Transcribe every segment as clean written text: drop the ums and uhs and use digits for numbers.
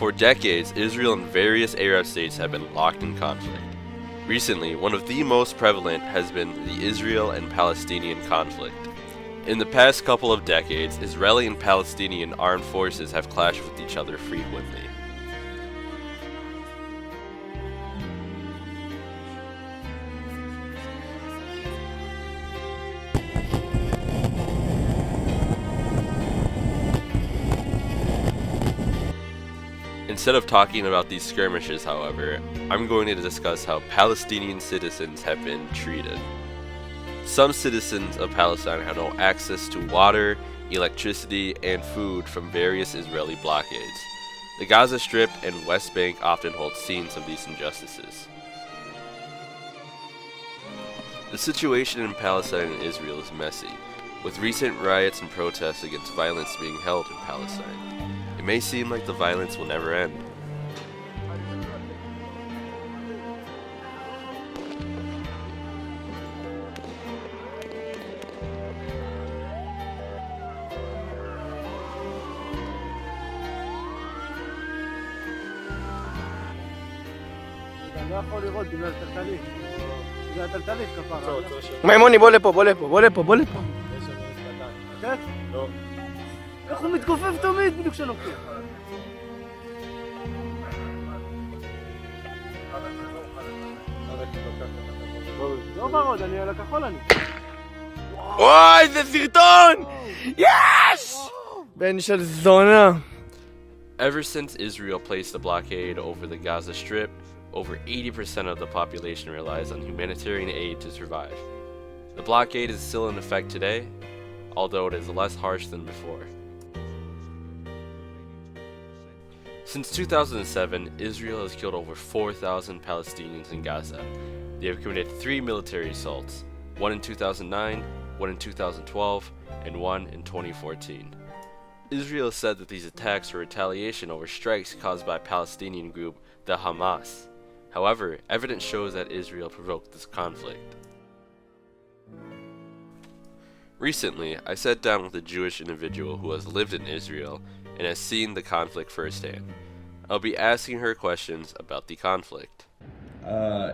For decades, Israel and various Arab states have been locked in conflict. Recently, one of the most prevalent has been the Israel and Palestinian conflict. In the past couple of decades, Israeli and Palestinian armed forces have clashed with each other frequently. Instead of talking about these skirmishes, however, I'm going to discuss how Palestinian citizens have been treated. Some citizens of Palestine have no access to water, electricity, and food from various Israeli blockades. The Gaza Strip and West Bank often hold scenes of these injustices. The situation in Palestine and Israel is messy, with recent riots and protests against violence being held in Palestine. It may seem like the violence will never end. מימוני, בוא לפה, בוא לפה, בוא לפה, בוא לפה. לא. איך הוא מתכופף תמיד בדיוק כשנוקטים? לא ברוד, אני על הכחול אני. וואי, זה סרטון! יש! בן של זונה. Ever since Israel placed a blockade over the Gaza Strip, over 80% of the population relies on humanitarian aid to survive. The blockade is still in effect today, although it is less harsh than before. Since 2007, Israel has killed over 4,000 Palestinians in Gaza. They have committed 3 military assaults, one in 2009, one in 2012, and one in 2014. Israel said that these attacks were retaliation over strikes caused by Palestinian group the Hamas. However, evidence shows that Israel provoked this conflict. Recently, I sat down with a Jewish individual who has lived in Israel and has seen the conflict firsthand. I'll be asking her questions about the conflict.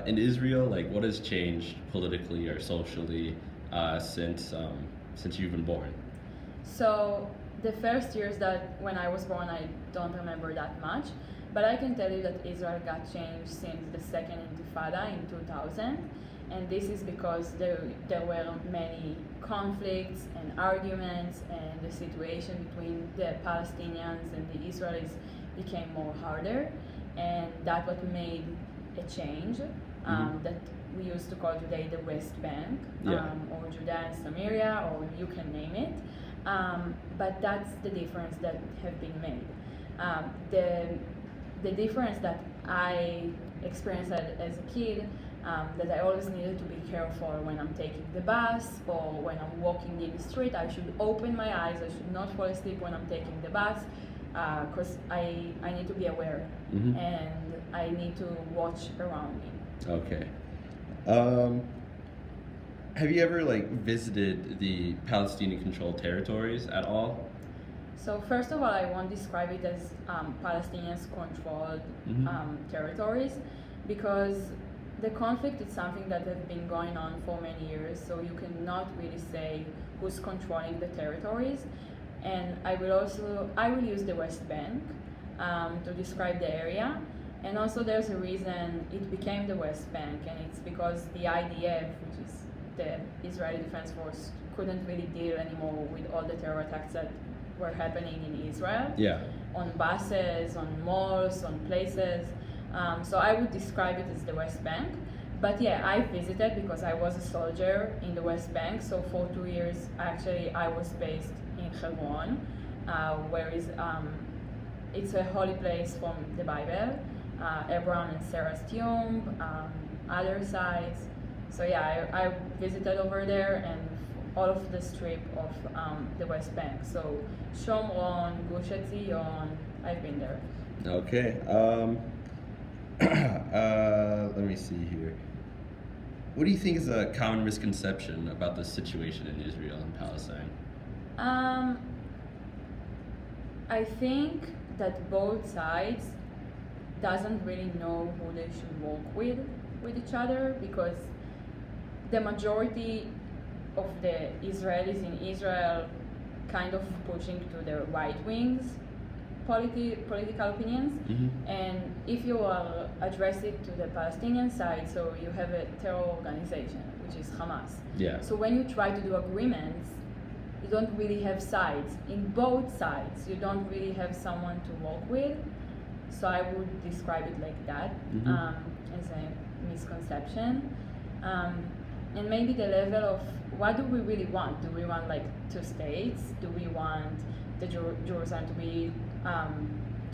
In Israel, what has changed politically or socially since you've been born? So the first years that when I was born, I don't remember that much, but I can tell you that Israel got changed since the second Intifada in 2000, and this is because there were many conflicts and arguments, and the situation between the Palestinians and the Israelis became more harder, and that what made a change that we used to call today the West Bank, or Judea and Samaria, or you can name it. But that's the difference that have been made. The difference that I experienced as a kid, that I always needed to be careful when I'm taking the bus or when I'm walking in the street. I should open my eyes, I should not fall asleep when I'm taking the bus, because I need to be aware, and I need to watch around me. Okay. Have you ever visited the Palestinian-controlled territories at all? So first of all, I won't describe it as Palestinians-controlled territories, because the conflict is something that has been going on for many years, so you cannot really say who's controlling the territories. And I will use the West Bank to describe the area. And also there's a reason it became the West Bank, and it's because the IDF, which is the Israeli Defense Force, couldn't really deal anymore with all the terror attacks that were happening in Israel. Yeah. On buses, on malls, on places. So I would describe it as the West Bank. But yeah, I visited because I was a soldier in the West Bank. So for 2 years, actually, I was based in Hebron, where it's a holy place from the Bible. Abraham and Sarah's tomb, other sites. So yeah, I visited over there and all of the strip of the West Bank. So Shomron, Gush Etzion, I've been there. Okay. Let me see here. What do you think is a common misconception about the situation in Israel and Palestine? I think that both sides doesn't really know who they should work with each other, because the majority of the Israelis in Israel kind of pushing to the right wings political opinions, and if you are address it to the Palestinian side, so you have a terror organization which is Hamas. Yeah. So when you try to do agreements, you don't really have sides. In both sides, you don't really have someone to work with. So I would describe it like that, as a misconception. And maybe the level of what do we really want? Do we want like two states? Do we want the Jerusalem to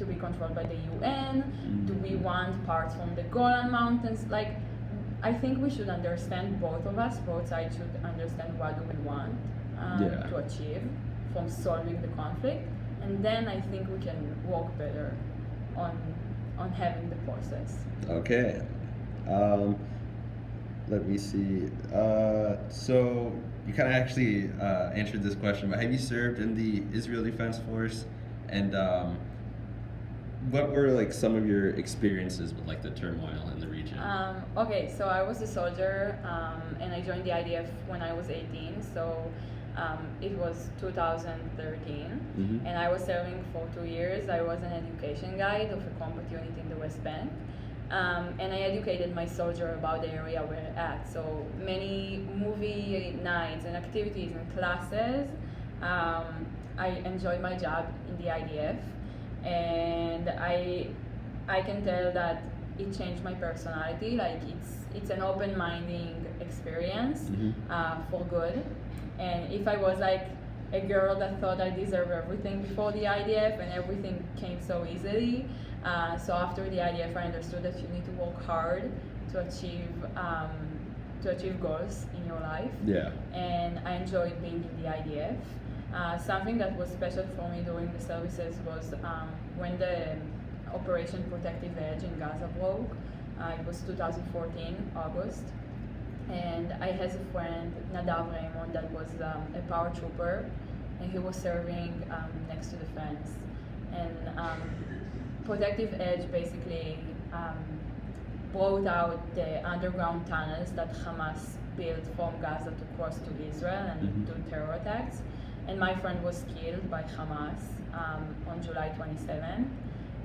be controlled by the UN? Do we want parts from the Golan Mountains? Like, I think we should understand, both of us, both sides should understand what do we want to achieve from solving the conflict, and then I think we can work better on having the process. Okay. Let me see. So you kind of actually answered this question, but have you served in the Israel Defense Force? And what were like some of your experiences with like the turmoil in the region? Okay, so I was a soldier, and I joined the IDF when I was 18. So it was 2013, and I was serving for 2 years. I was an education guide of a combat unit in the West Bank. And I educated my soldier about the area we're at. So many movie nights and activities and classes. I enjoyed my job in the IDF, and I can tell that it changed my personality. Like it's an open-minded experience for good. And if I was like a girl that thought I deserved everything before the IDF and everything came so easily, so after the IDF, I understood that you need to work hard to achieve goals in your life. Yeah. And I enjoyed being in the IDF. Something that was special for me during the services was when the Operation Protective Edge in Gaza broke. It was 2014, August. And I had a friend, Nadav Raymond, that was a paratrooper, and he was serving next to the fence. And Protective Edge basically brought out the underground tunnels that Hamas built from Gaza to cross to Israel and do terror attacks. And my friend was killed by Hamas on July 27.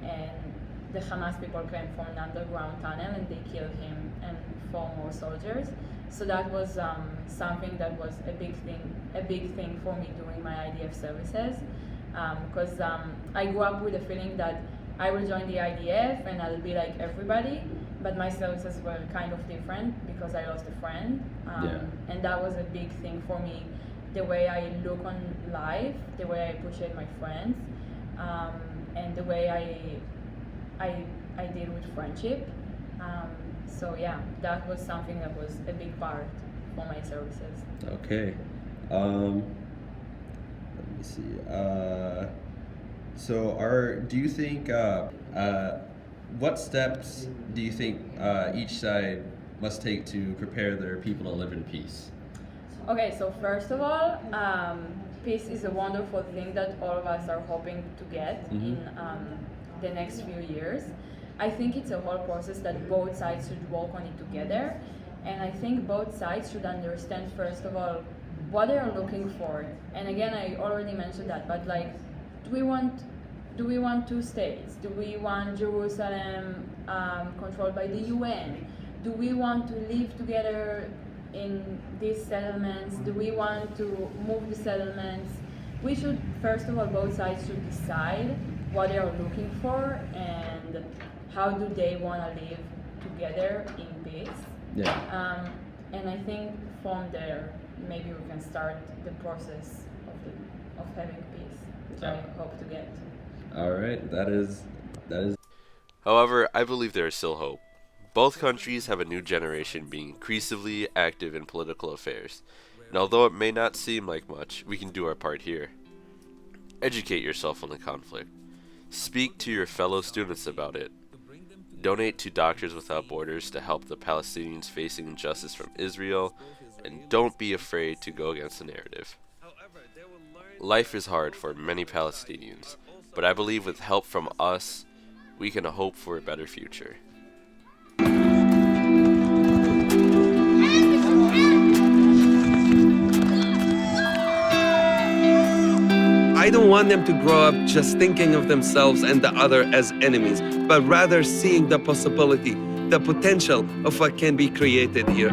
And the Hamas people came from an underground tunnel and they killed him and 4 more soldiers. So that was something that was a big thing for me during my IDF services, because I grew up with the feeling that I will join the IDF and I'll be like everybody, but my services were kind of different because I lost a friend, and that was a big thing for me. The way I look on life, the way I appreciate my friends, and the way I deal with friendship. So yeah, that was something that was a big part for my services. Okay. Let me see. So do you think, what steps do you think each side must take to prepare their people to live in peace? Okay, so first of all, peace is a wonderful thing that all of us are hoping to get in the next few years. I think it's a whole process that both sides should work on it together, and I think both sides should understand first of all what they are looking for. And again, I already mentioned that, but like, do we want 2 states? Do we want Jerusalem controlled by the UN? Do we want to live together in these settlements? Do we want to move the settlements? We should, first of all, both sides should decide what they are looking for and how do they want to live together in peace. Yeah. And I think from there, maybe we can start the process of having peace, which I hope to get. All right, that is. However, I believe there is still hope. Both countries have a new generation being increasingly active in political affairs, and although it may not seem like much, we can do our part here. Educate yourself on the conflict. Speak to your fellow students about it. Donate to Doctors Without Borders to help the Palestinians facing injustice from Israel, and don't be afraid to go against the narrative. Life is hard for many Palestinians, but I believe with help from us, we can hope for a better future. I don't want them to grow up just thinking of themselves and the other as enemies, but rather seeing the possibility, the potential of what can be created here.